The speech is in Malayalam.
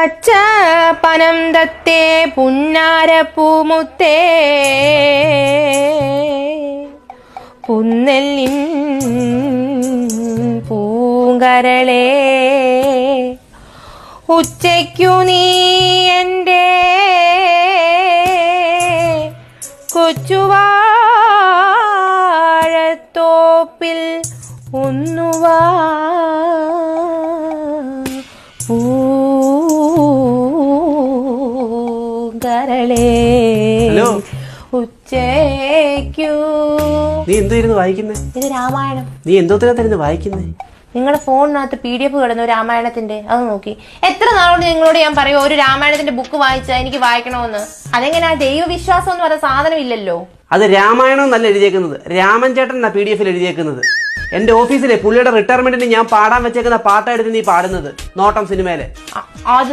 പച്ച പനം തത്തേ പുന്നാരപ്പൂമുത്തേ പുന്നെല്ലിൻ പൂങ്കരളേ ഉച്ചയ്ക്കു നീ എൻ്റെ കൊച്ചുവാഴത്തോപ്പിൽ ഒന്നുവാ പൂങ്കരളേ ഉച്ചയ്ക്കു. നീ എന്തായിരുന്നു വായിക്കുന്നേ? ഇത് രാമായണം. നീ എന്തോത്തിനായിരുന്നു വായിക്കുന്നേ? നിങ്ങളുടെ ഫോണിനകത്ത് PDF കിടന്നു രാമായണത്തിന്റെ, അത് നോക്കി. എത്ര നാളോട് നിങ്ങളോട് ഞാൻ പറയുമോ ഒരു രാമായണത്തിന്റെ ബുക്ക് വായിച്ചാൽ എനിക്ക് വായിക്കണമെന്ന്? അതെങ്ങനെയാ? ദൈവവിശ്വാസം എന്ന് പറയുന്ന സാധനം ഇല്ലല്ലോ. അത് രാമായണം എന്നല്ല എഴുതിയേക്കുന്നത്, രാമൻ ചേട്ടൻ എന്നാ PDF എഴുതിയേക്കുന്നത്. എന്റെ ഓഫീസിലെ പുള്ളിയുടെ റിട്ടയർമെന്റിന് ഞാൻ പാടാൻ വെച്ചേക്കുന്ന പാട്ടായിട്ട് നീ പാടുന്നത് നോട്ടം സിനിമയിലെ. അത്